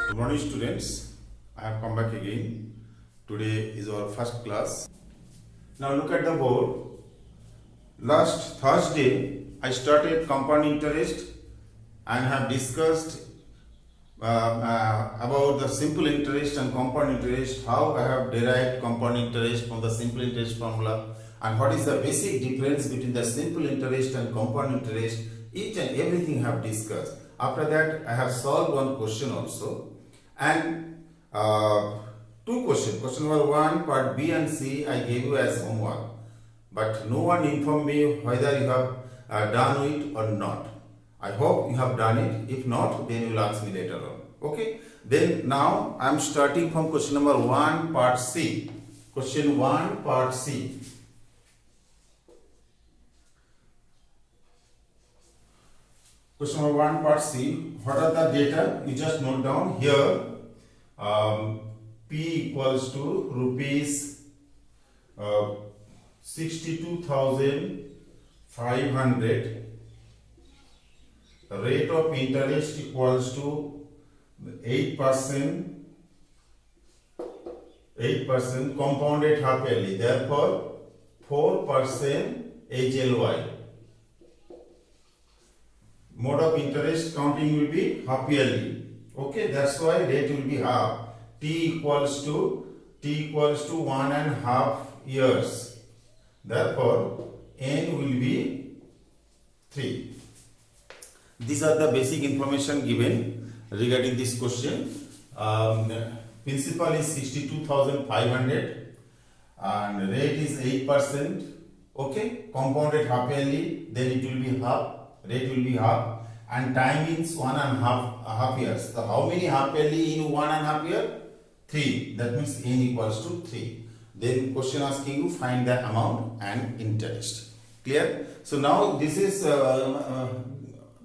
Good morning, students. I have come back again. Today is our first class. Now look at the board. Last Thursday, I started compound interest and have discussed about the simple interest and compound interest, how I have derived compound interest from the simple interest formula, and what is the basic difference between the simple interest and compound interest. Each and everything I have discussed. After that, I have solved one question also, and two questions. Question number 1, part B and C, I gave you as homework, but no one informed me whether you have done it or not. I hope you have done it. If not, then you will ask me later on. Okay. Then now I am starting from question number 1, part C. Question 1, part C. Question number 1, part C. What are the data? You just note down here. P equals to rupees 62,500. Rate of interest equals to 8%. Compounded half yearly. Therefore, 4% HLY. Mode of interest counting will be half yearly. Okay, that's why rate will be half. T equals to 1.5 years. Therefore, N will be 3. These are the basic information given regarding this question. Principal is 62,500 and rate is 8%. Okay, compounded half yearly, then it will be half. Rate will be half, and time means 1.5 years. So how many half yearly in 1.5 year? 3. That means N equals to 3. Then question asking you find the amount and interest. Clear? So now this is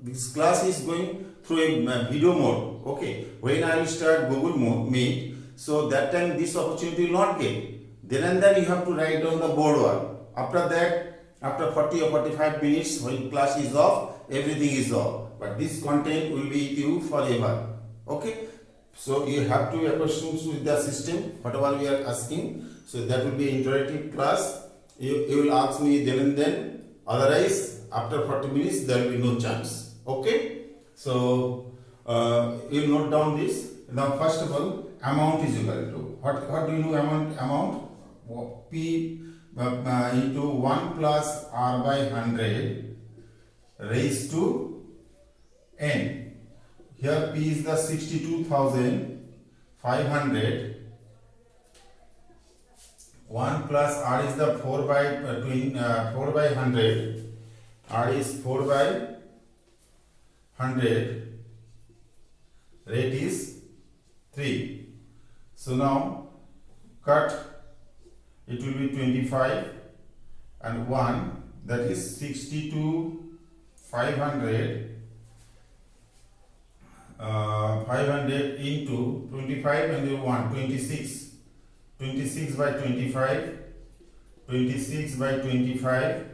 this class is going through a video mode. Okay. When I will start Google Meet, so that time this opportunity will not get. Then and then you have to write down the board work. After that, after 40 or 45 minutes, when class is off, everything is off. But this content will be with you forever. Okay? So you have to have questions with the system, whatever we are asking. So that will be interactive class. You will ask me then and then. Otherwise, after 40 minutes, there will be no chance. Okay? So you will note down this. Now, first of all, amount is equal to what do you know amount? P into 1 plus R by 100 raised to N. Here P is the 62,500. 1 plus R is the 4 by 100. R is 4 by 100. Rate is 3. So now cut. It will be 25 and 1, that is 62,500. 500 into 25 and 1, 26. 26 by 25. 26 by 25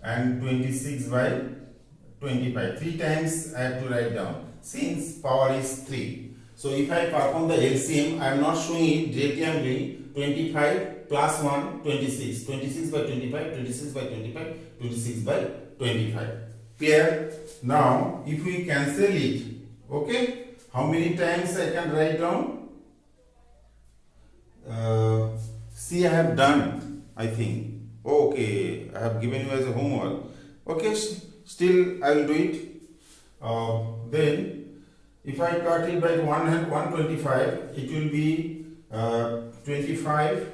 and 26 by 25. 3 times I have to write down since power is 3. So if I perform the LCM, I am not showing it directly. I am doing 25 plus 1, 26. 26 by 25, 26 by 25, 26 by 25. Clear? Now, if we cancel it, okay, how many times I can write down? See, I have done, I think. Okay, I have given you as a homework. Okay, still I will do it. Then, if I cut it by 125, it will be 25,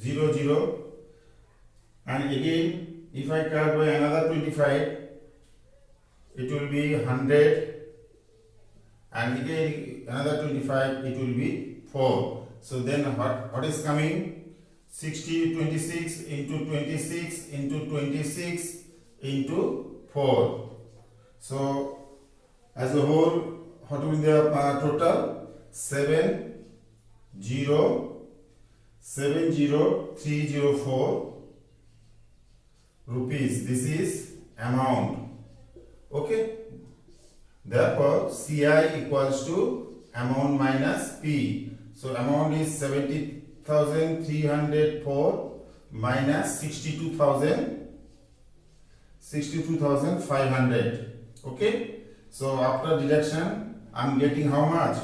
0, 0. And again, if I cut by another 25, it will be 100. And again, another 25, it will be 4. So then what is coming? 60, 26 into 26 into 26 into 4. So, as a whole, what will be the total? 70304 rupees. This is amount. Okay. Therefore, CI equals to amount minus P. So amount is 70,304 minus 62,500. Okay. So after deduction, I am getting how much?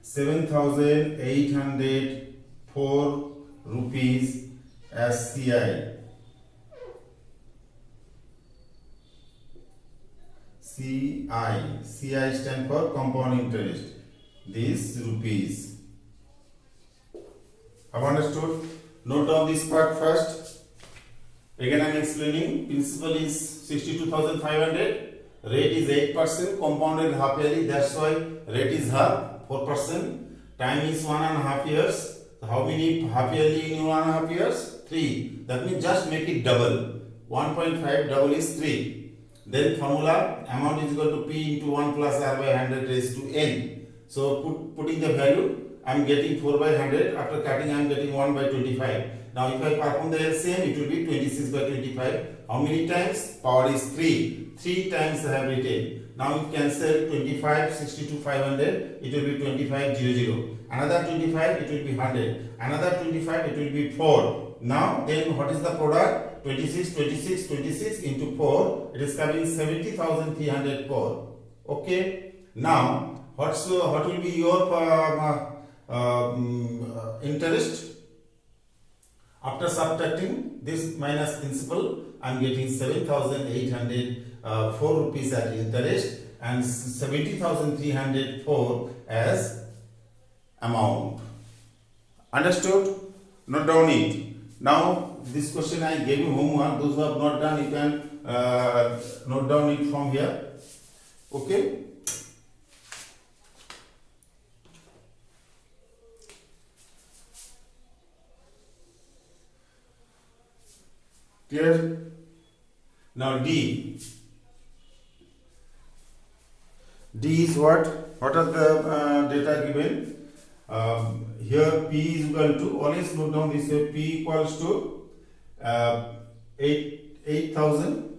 7,804 rupees as CI. CI stand for compound interest. These rupees. Have understood? Note down this part first. Again I am explaining. Principal is 62,500. Rate is 8%. Compounded half yearly. That's why rate is half 4%. Time is 1.5 years. So how many half yearly in 1.5 years? 3. That means just make it double. 1.5 double is 3. Then formula amount is equal to P into 1 plus R by 100 raised to N. So putting the value, I am getting 4 by 100. After cutting, I am getting 1 by 25. Now if I perform the LCM, it will be 26 by 25. How many times? Power is 3. 3 times I have written. Now you cancel 25, 62, 500. It will be 25, 00. Another 25, it will be 100. Another 25, it will be 4. Now then what is the product? 26, 26, 26 into 4. It is coming 70,304. Okay. Now what will be your interest? After subtracting this minus principal, I am getting 7,804 rupees as interest and 70,304 as amount. Understood? Note down it. Now this question I gave you homework. Those who have not done, you can note down it from here. Okay. Clear? Now D. D is what? What are the data given? Here P is equal to, always note down this, P equals to 8,000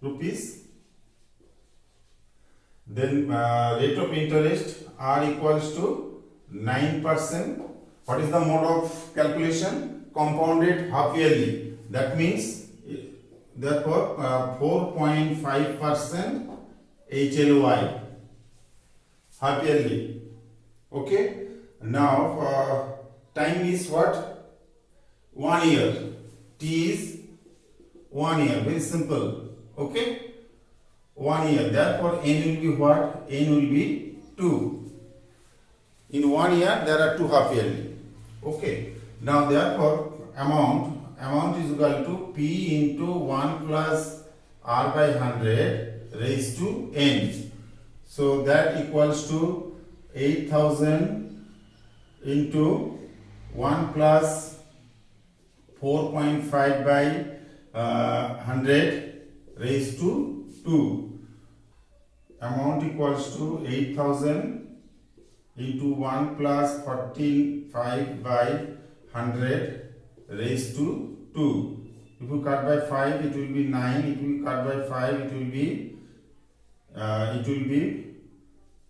rupees. Then rate of interest R equals to 9%. What is the mode of calculation? Compounded half yearly. That means, therefore, 4.5% HLY half yearly. Okay. Now time is what? 1 year. T is 1 year. Very simple. Okay. 1 year. Therefore N will be what? N will be 2. In 1 year there are 2 half yearly. Okay. Now therefore amount is equal to P into 1 plus R by 100 raised to N. So that equals to 8,000 into 1 plus 4.5 by 100 raised to 2. Amount equals to 8,000 into 1 plus 45 by 100 raised to 2. If you cut by 5, it will be 9. If you cut by 5, it will be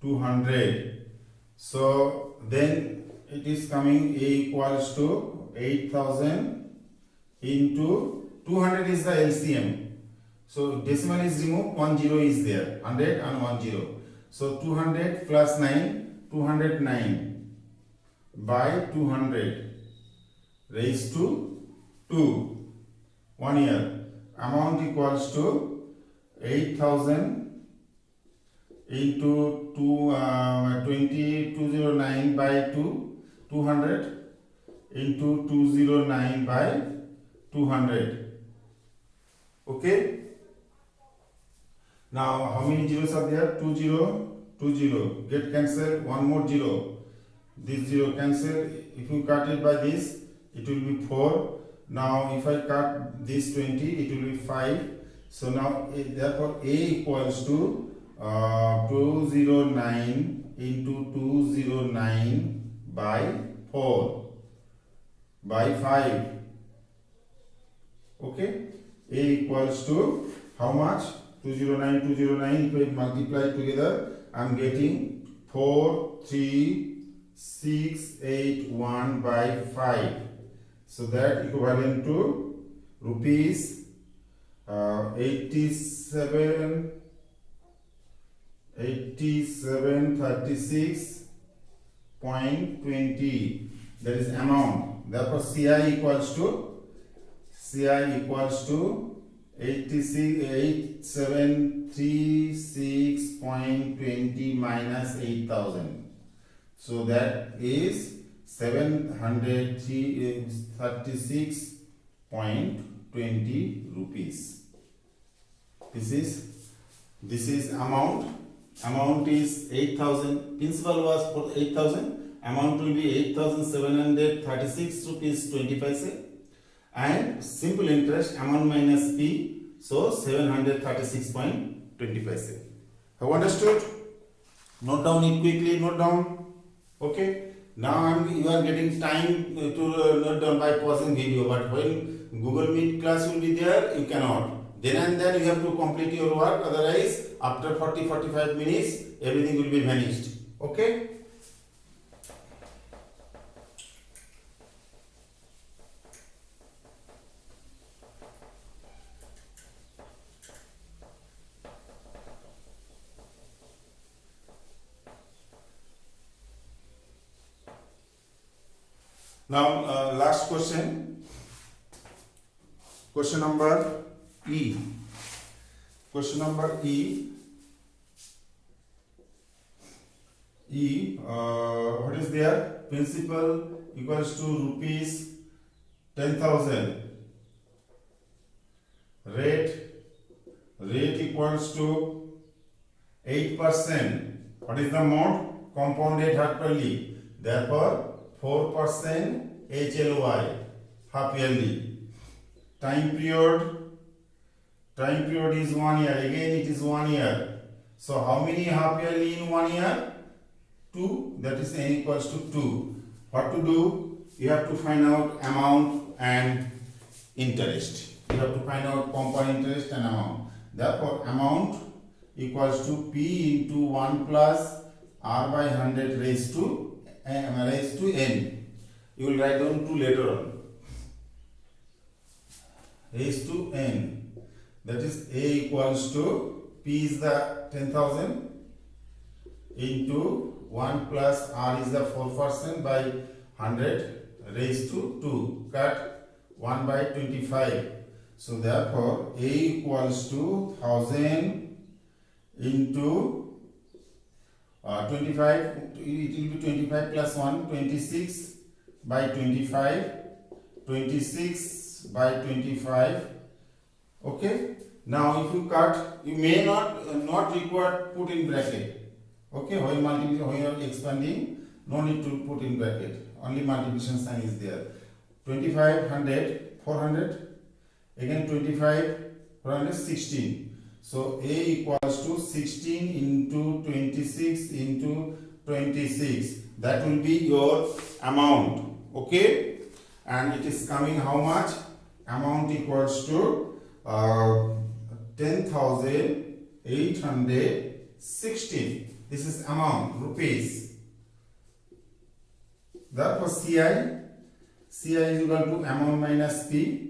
200. So then it is coming A equals to 8,000 into 200 is the LCM. So decimal is removed, 10 is there, 100 and 10. So 200 plus 9, 209 by 200 raised to 2. 1 year. Amount equals to 8,000 into 209 by 200 into 209 by 200. Okay. Now how many zeros are there? 2 0, 2 0. Get cancelled. One more 0. This 0 cancel. If you cut it by this, it will be 4. Now if I cut this 20, it will be 5. So now therefore A equals to 209 into 209 by 4 by 5. Okay. A equals to how much? 209, if I multiply together, I am getting 43681 by 5. So that equivalent to rupees 8736.20. That is amount. Therefore, CI equals to 8736.20 minus 8000. So that is 736.20 rupees. This is amount. Amount is 8000. Principal was for 8000. Amount will be 8736 rupees 20 paise. And simple interest amount minus P, so 736.20 paise. Have understood? Note down it quickly. Note down. Okay. Now you are getting time to note down by pausing video, but when Google Meet class will be there, you cannot. Then and then you have to complete your work, otherwise after 40-45 minutes everything will be vanished. Okay? Now last question. Question number E. Question number E. What is there? Principal equals to rupees 10,000. Rate equals to 8%. What is the mode? Compounded half yearly. Therefore 4% HLY, half yearly. Time period is 1 year. Again it is 1 year. So how many half yearly in 1 year? 2. That is n equals to 2. What to do? You have to find out amount and interest. You have to find out compound interest and amount. Therefore amount equals to P into 1 plus R by 100 raised to n. You will write down 2 later on. Raised to n. That is A equals to P is the 10,000 into 1 plus R is the 4% by 100 raised to 2. Cut 1 by 25. So therefore A equals to 1000 into 25, it will be 25 plus 1, 26 by 25, 26 by 25. Okay. Now if you cut, you may not require put in bracket. Okay. When multiplication, when you are expanding, no need to put in bracket. Only multiplication sign is there. 25, 100, 400. Again 25, 400, 16. So A equals to 16 into 26 into 26. That will be your amount. Okay? And it is coming how much? Amount equals to 10,816. This is amount, rupees. Therefore CI is equal to amount minus P.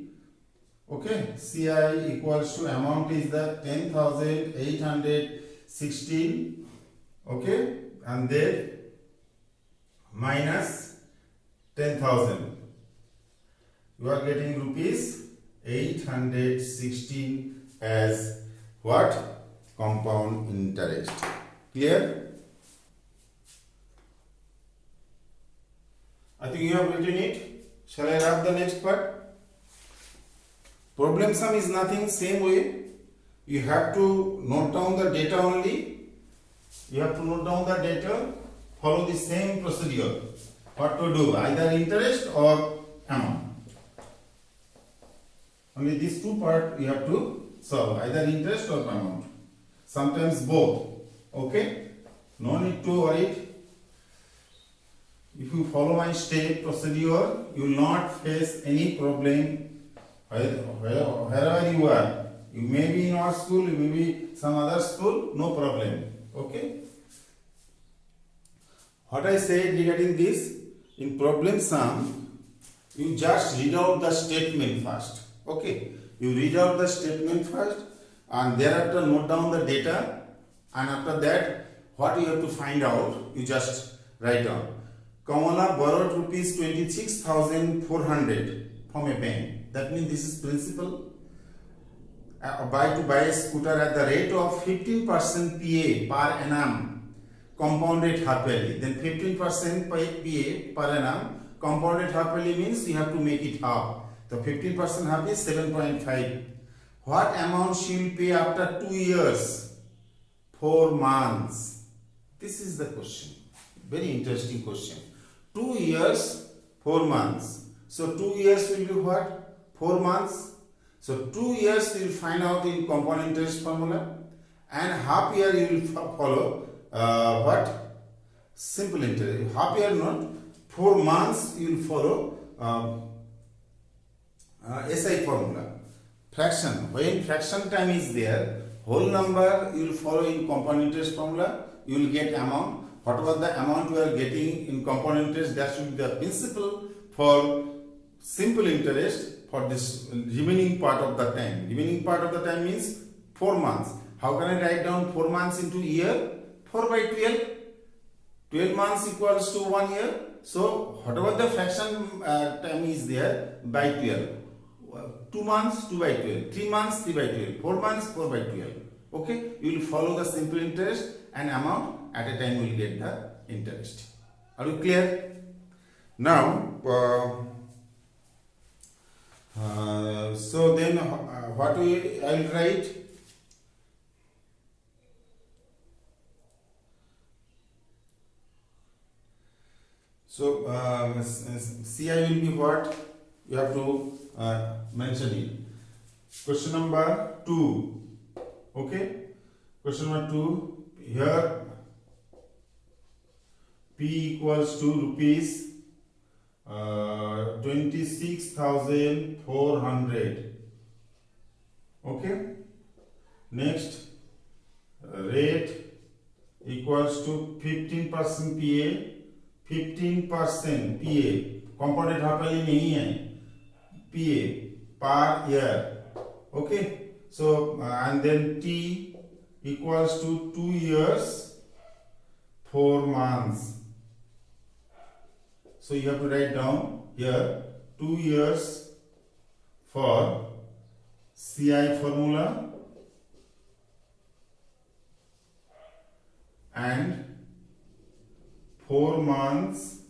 Okay, CI equals to amount is the 10,816. Okay, and then minus 10,000. You are getting rupees 816 as what? Compound interest. Clear? I think you have written it. Shall I wrap the next part? Problem sum is nothing, same way. You have to note down the data only. You have to note down the data, follow the same procedure. What to do? Either interest or amount. Only these two parts you have to solve, either interest or amount. Sometimes both. Okay? No need to worry. If you follow my step procedure, you will not face any problem wherever you are. You may be in our school, you may be some other school, no problem. Okay. What I said regarding this, in problem sum, you just read out the statement first. Okay. You read out the statement first and thereafter note down the data, and after that what you have to find out, you just write down. Kamala borrowed rupees 26,400 from a bank. That means this is principal. To buy a scooter at the rate of 15% PA per annum, compounded half-yearly. Then 15% PA per annum, compounded half-yearly means you have to make it half. The 15% half is 7.5. What amount she will pay after 2 years? 4 months. This is the question. Very interesting question. 2 years, 4 months. So 2 years will be what? 4 months. So 2 years you will find out in compound interest formula, and half year you will follow what? Simple interest. Half year not. 4 months you will follow SI formula. Fraction. When fraction time is there, whole number you will follow in compound interest formula. You will get amount. Whatever the amount you are getting in compound interest, that should be the principal for simple interest for this remaining part of the time. Remaining part of the time means 4 months. How can I write down 4 months into year? 4 by 12. 12 months equals to 1 year. So whatever the fraction time is there, by 12. 2 months, 2 by 12. 3 months, 3 by 12. 4 months, 4 by 12. Okay, you will follow the simple interest and amount at a time you will get the interest. Are you clear? Now, so then what I will write? So CI will be what? You have to mention it. Question number 2. Okay. Question number 2. Here P equals to rupees 26,400. Okay. Next, rate equals to 15% PA. 15% PA. Compounded half-yearly नहीं है. PA per year. Okay. So and then T equals to 2 years 4 months. So you have to write down here 2 years for CI formula and 4 months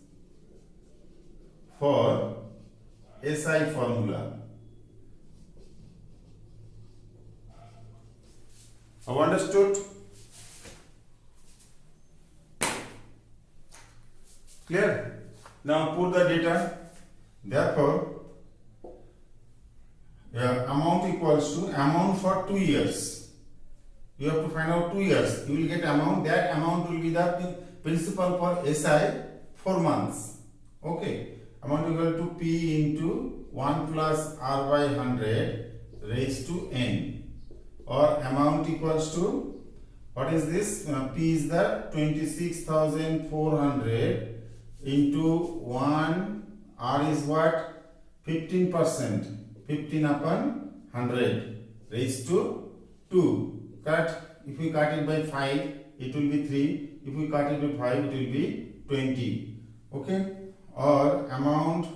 for SI formula. Have understood? Clear? Now put the data. Therefore, amount equals to amount for 2 years. You have to find out 2 years. You will get amount. That amount will be the principal for SI 4 months. Okay. Amount equal to P into 1 plus R by 100 raised to N. Or amount equals to, what is this? P is the 26,400 into 1, R is what? 15%. 15 upon 100 raised to 2. Cut. If we cut it by 5, it will be 3. If we cut it by 5, it will be 20. Okay. Or amount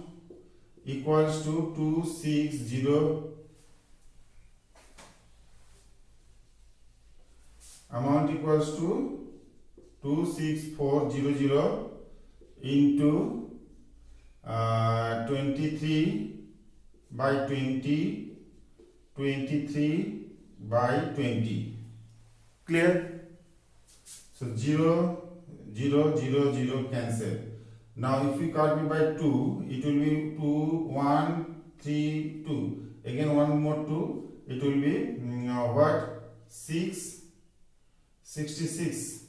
equals to 260. Amount equals to 26400 into 23 by 20, 23 by 20. Clear? So 0, 0, 0, 0 cancel. Now if we multiply by 2, it will be 2, 1, 3, 2. Again one more 2, it will be what? 6, 66,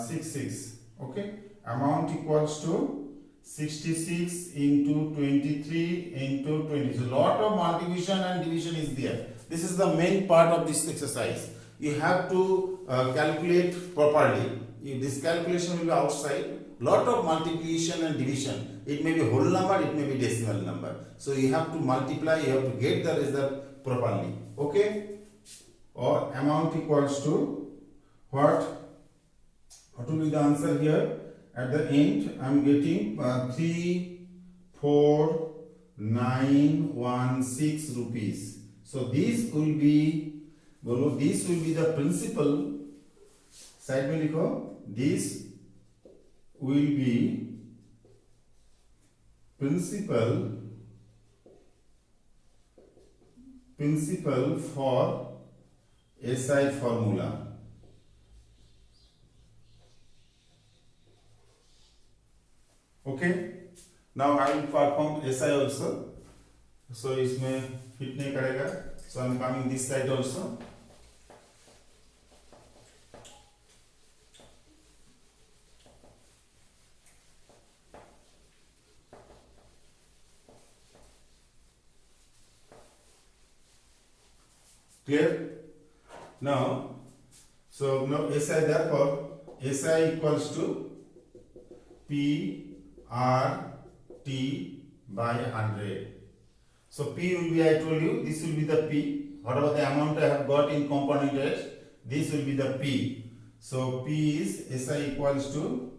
66. Okay. Amount equals to 66 into 23 into 20. So lot of multiplication and division is there. This is the main part of this exercise. You have to calculate properly. This calculation will be outside. Lot of multiplication and division. It may be whole number, it may be decimal number. So you have to multiply, you have to get the result properly. Okay? Or amount equals to what? What will be the answer here? At the end, I am getting 34916 rupees. So this will be the principal. Side में लिखो. This will be principal for SI formula. Okay. Now I will perform SI also. So इसमें fit नहीं करेगा. So I am coming this side also. Clear? Now, so now SI, therefore SI equals to P R T by 100. So P will be, I told you, this will be the P. Whatever the amount I have got in compound interest, this will be the P. So P is SI equals to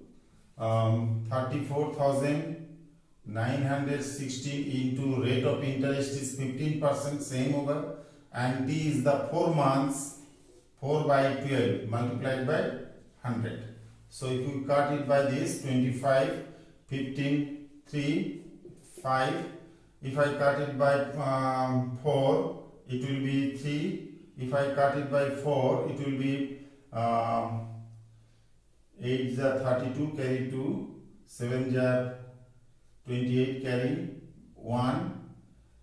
34,916 into rate of interest is 15%, same over. And T is the 4 months, 4 by 12 multiplied by 100. So if you cut it by this, 25, 15, 3, 5. If I cut it by 4, it will be 3. If I cut it by 4, it will be 8 is 32, carry 2, 7 is 28, carry 1.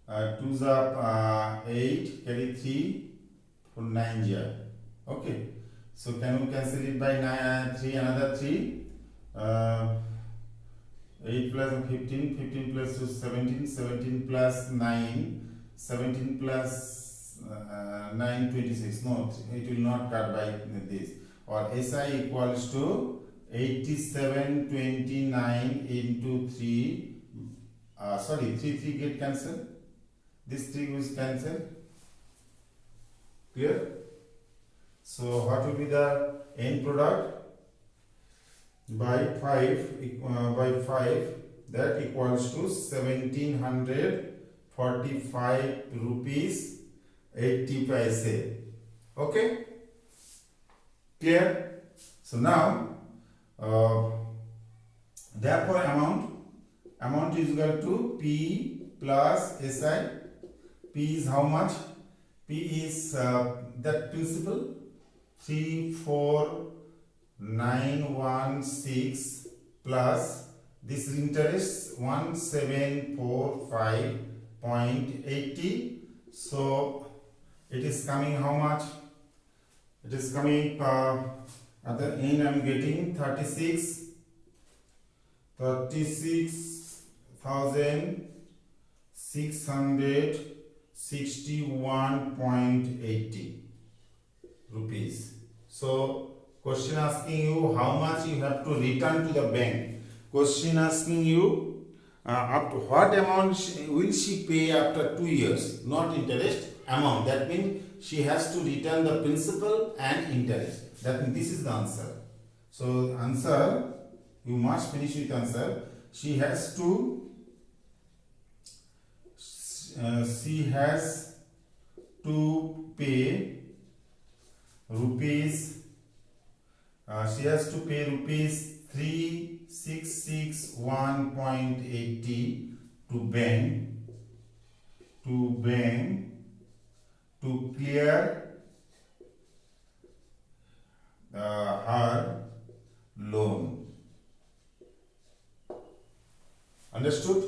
2 is 8, carry 3, 9 is. Okay. So can we cancel it by 3, another 3? 8 plus 15, 15 plus 2, 17, 17 plus 9, 17 plus 9, 26. No, it will not cut by this. Or SI equals to 8729 into 3. 3 get cancelled. This 3 is cancelled. Clear? So what will be the end product? By 5 that equals to 1745 rupees 80 paise. Okay? Clear? So now therefore amount is equal to P plus SI. P is how much? P is that principal 34916 plus this interest 1745.80. So it is coming how much? It is coming at the end I am getting 36,661.80 rupees. So question asking you how much you have to return to the bank. Question asking you up to what amount will she pay after 2 years, not interest, amount. That means she has to return the principal and interest. That means this is the answer. So answer, you must finish with answer. She has to pay rupees 3661.80 to bank to clear her loan. Understood?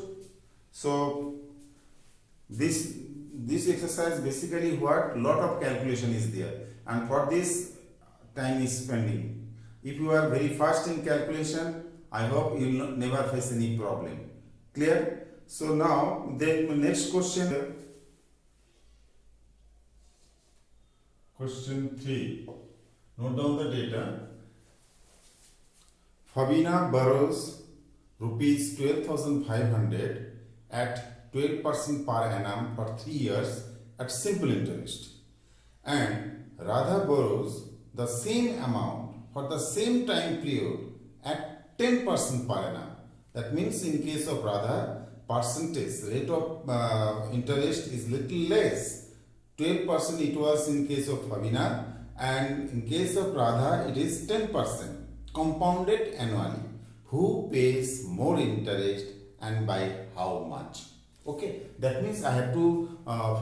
So this exercise basically what lot of calculation is there, and for this time is spending. If you are very fast in calculation, I hope you will never face any problem. Clear? So now then next question. Question 3. Note down the data. Fabina borrows rupees 12,500 at 12% per annum for 3 years at simple interest, and Radha borrows the same amount for the same time period at 10% per annum. That means in case of Radha, percentage rate of interest is little less. 12% it was in case of Fabina, and in case of Radha it is 10% compounded annually. Who pays more interest and by how much? Okay, that means I have to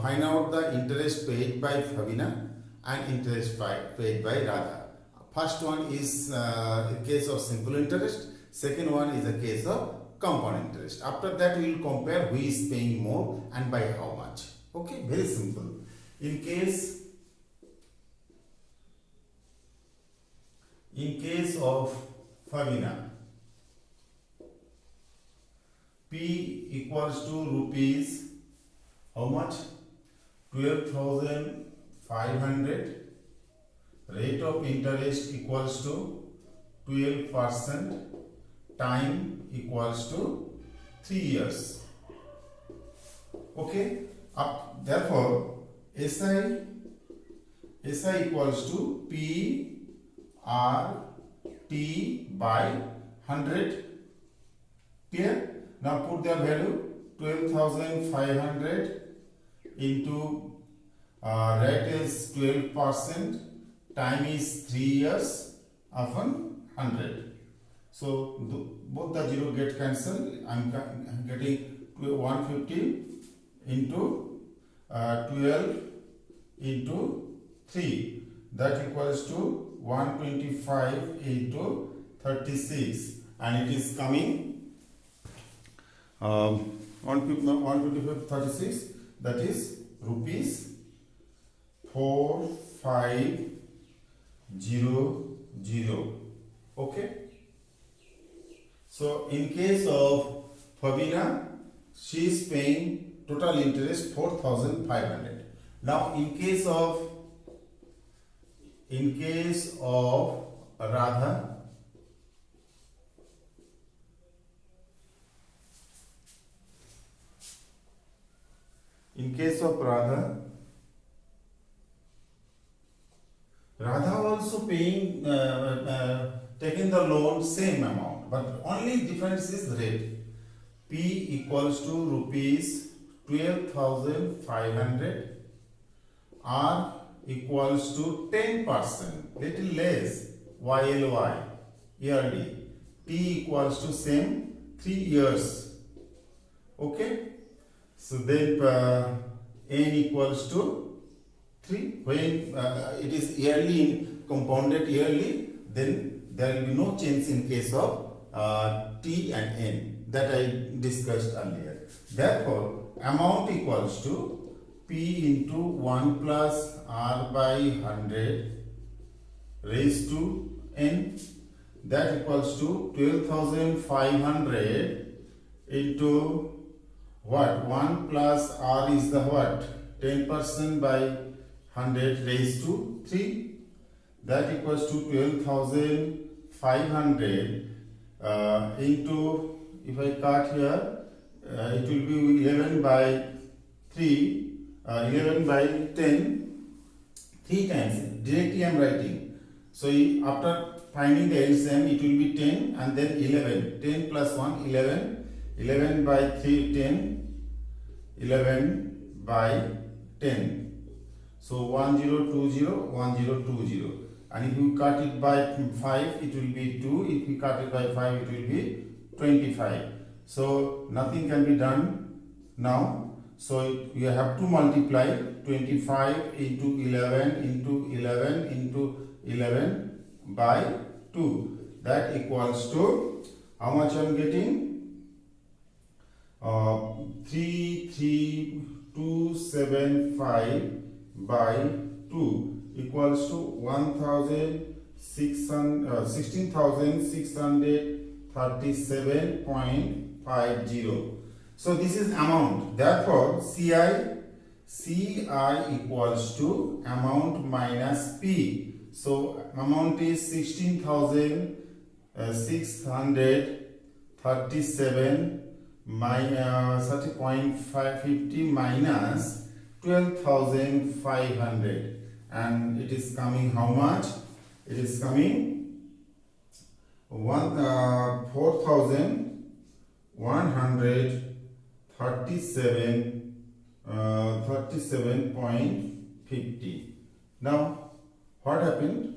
find out the interest paid by Fabina and interest paid by Radha. First one is a case of simple interest. Second one is a case of compound interest. After that we will compare who is paying more and by how much. Okay, very simple. In case of Fabina, P equals to rupees how much? 12,500. Rate of interest equals to 12%. Time equals to 3 years. Okay. Therefore, SI equals to P R T by 100. Clear? Now put the value 12,500 into rate is 12%, time is 3 years upon 100. So both the zero get cancelled. I am getting 150 into 12 into 3, that equals to 125 into 36, and it is coming 125 36, that is rupees 4500. Okay. So in case of Fabina, she is paying total interest 4,500. Now in case of Radha, Radha also paying taking the loan same amount, but only difference is rate. P equals to rupees 12,500. R equals to 10%, little less, YLY, yearly. T equals to same 3 years. Okay. So then N equals to 3. When it is yearly, compounded yearly, then there will be no change in case of T and N, that I discussed earlier. Therefore, amount equals to P into 1 plus R by 100 raised to N, that equals to 12,500 into what? 1 plus R is the what? 10% by 100 raised to 3, that equals to 12,500 into, if I cut here, it will be 11 by 3, 11 by 10, 3 times, directly I am writing. So after finding the LCM, it will be 10 and then 11, 10 plus 1, 11, 11 by 3, 10, 11 by 10. So 1020, 1020. And if you cut it by 5, it will be 2. If you cut it by 5, it will be 25. So nothing can be done now. So you have to multiply 25 into 11 into 11 into 11 by 2. That equals to how much I am getting? 33275 by 2 equals to 16,637.50. So this is amount. Therefore, CI CI equals to amount minus P. So amount is 16,637 30.550 minus 12,500, and it is coming how much? It is coming 4,137.50. Now what happened?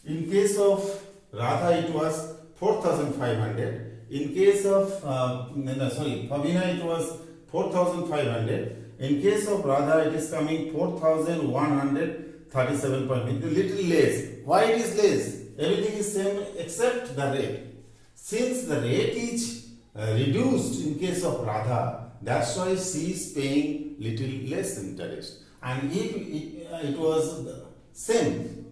In case of Radha it was 4,500. In case of Fabina it was 4,500. In case of Radha it is coming 4,137.50. Little less. Why it is less? Everything is same except the rate. Since the rate is reduced in case of Radha, that's why she is paying little less interest. And if it was same,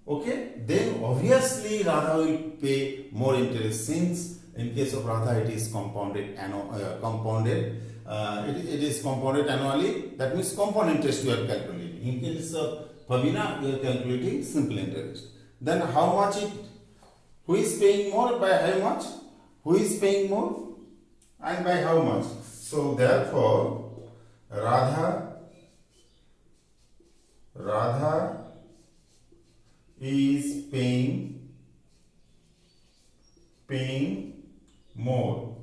okay, then obviously Radha will pay more interest, since in case of Radha it is compounded it is compounded annually. That means compound interest you are calculating. In case of Fabina you are calculating simple interest. Then how much it? Who is paying more? By how much? Who is paying more? And by how much? So therefore Radha is paying more.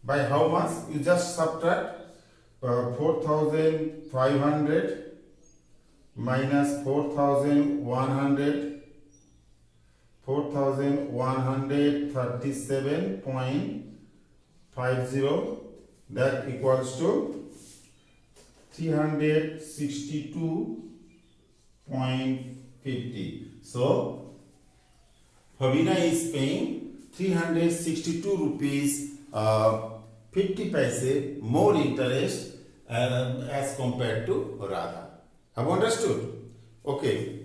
By how much? You just subtract 4,500 minus 4,100, 4,137.50, that equals to 362.50. So Fabina is paying 362 rupees 50 paise more interest as compared to Radha. Have understood? Okay.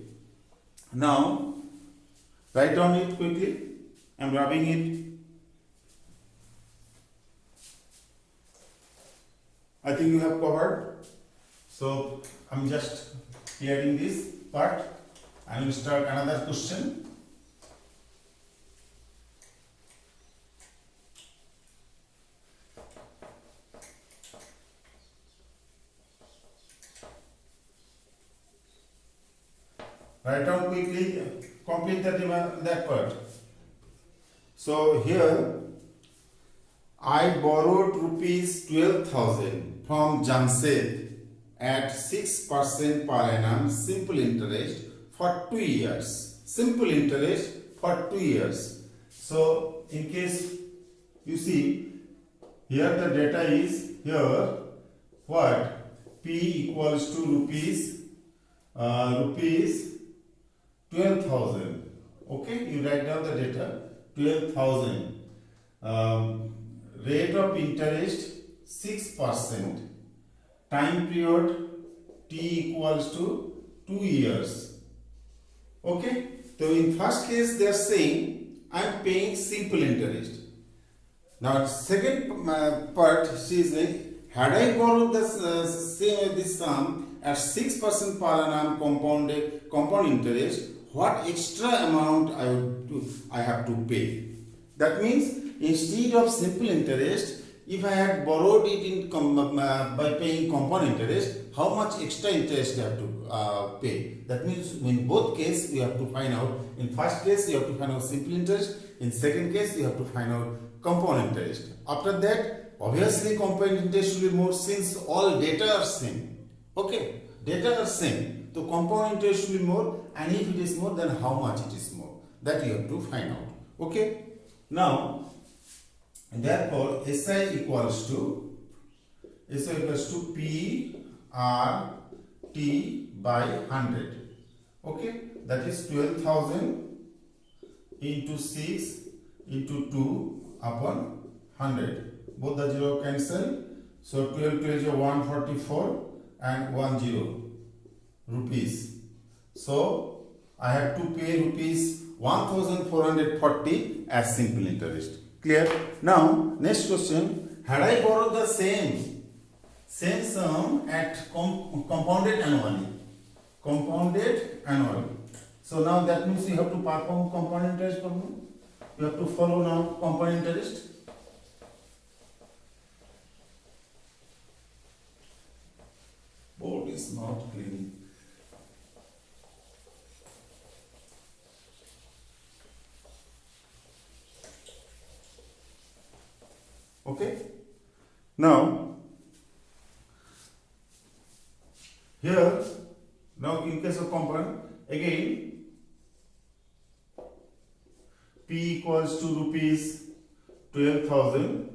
Now write down it quickly. I am rubbing it. I think you have covered. So I am just clearing this part. I will start another question. Write down quickly, complete that part. So here I borrowed rupees 12,000 from Jamshed at 6% per annum simple interest for 2 years. Simple interest for 2 years. So in case you see here the data is here what? P equals to rupees 12,000. Okay, you write down the data 12,000. Rate of interest 6%. Time period T equals to 2 years. Okay, so in first case they are saying I am paying simple interest. Now second part she is like, had I borrowed this sum at 6% per annum compound interest, what extra amount I have to pay? That means instead of simple interest, if I had borrowed it by paying compound interest, how much extra interest I have to pay? That means in both cases you have to find out. In first case you have to find out simple interest. In second case you have to find out compound interest. After that, obviously compound interest will be more, since all data are same. Okay, data are same. So compound interest will be more, and if it is more, then how much it is more? That you have to find out. Okay. Now, therefore, SI equals to P R T by 100. Okay, that is 12,000 into 6 into 2 upon 100. Both the 0 cancel. So 12 is 144 and 10 rupees. So I have to pay rupees 1,440 as simple interest. Clear? Now, next question. Had I borrowed the same sum at compounded annually? Compounded annually. So now that means you have to perform compound interest problem. You have to follow now compound interest. Board is not clean. Okay. Now, here, now in case of compound, again, P equals to rupees 12,000,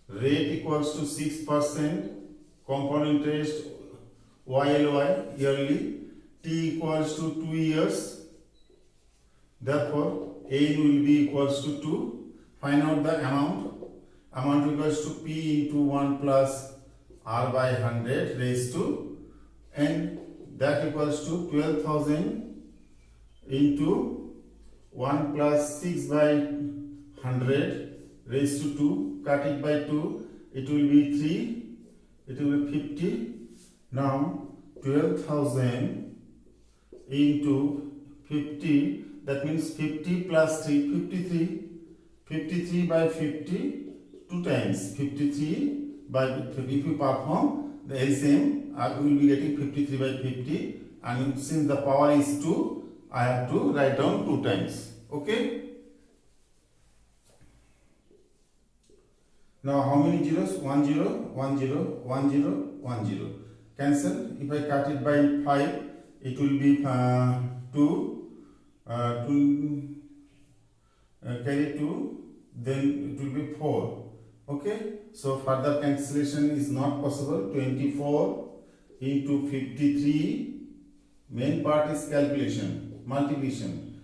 rate equals to 6%, compound interest YLY yearly, T equals to 2 years, therefore N will be equals to 2. Find out the amount. Amount equals to P into 1 plus R by 100 raised to N, that equals to 12,000 into 1 plus 6 by 100 raised to 2, cut it by 2, it will be 3, it will be 50. Now 12,000 into 50, that means 50 plus 3, 53, 53 by 50, 2 times 53 by 50. If you perform the LCM, I will be getting 53 by 50, and since the power is 2, I have to write down 2 times. Okay. Now how many zeros? 1 0, 1 0, 1 0, 1 0. Cancel. If I cut it by 5, it will be 2, carry 2, then it will be 4. Okay, so further cancellation is not possible. 24 into 53, main part is calculation, multiplication,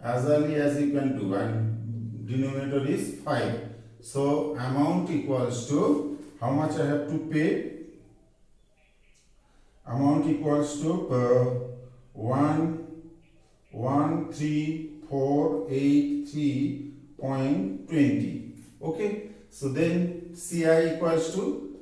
as early as you can do, and denominator is 5. So amount equals to, how much I have to pay? Amount equals to 1,13,483.20. Okay. So then CI equals to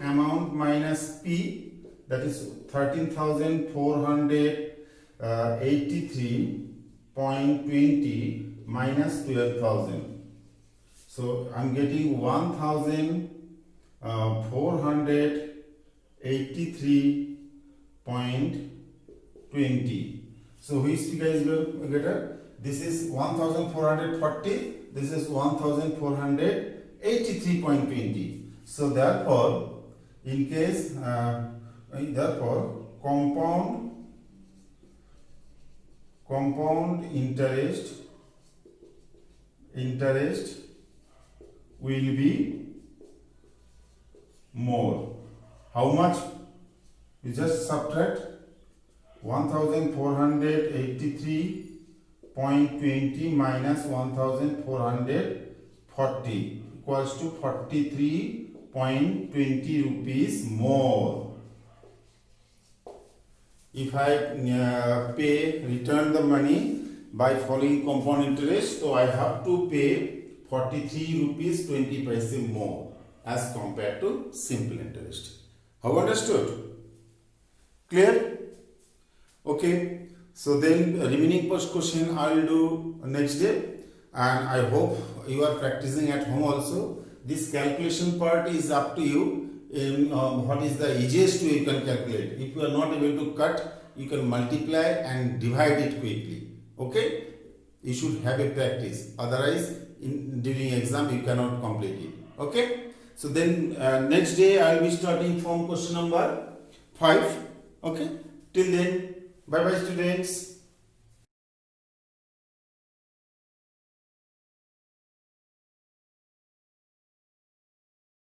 amount minus P, that is 13,483.20 minus 12,000. So I'm getting 1,483.20. So which figure is greater? This is 1,440. This is 1,483.20. So therefore, in case compound interest will be more. How much? You just subtract 1,483.20 minus 1,440 equals to 43.20 rupees more. If I return the money by following compound interest, so I have to pay 43 rupees 20 paise more as compared to simple interest. How understood? Clear? Okay. So then remaining post question I will do next day, and I hope you are practicing at home also. This calculation part is up to you. In what is the easiest way you can calculate. If you are not able to cut, you can multiply and divide it quickly. Okay? You should have a practice. Otherwise, during exam you cannot complete it. Okay? So then next day I will be starting from question number 5. Okay? Till then, bye bye students.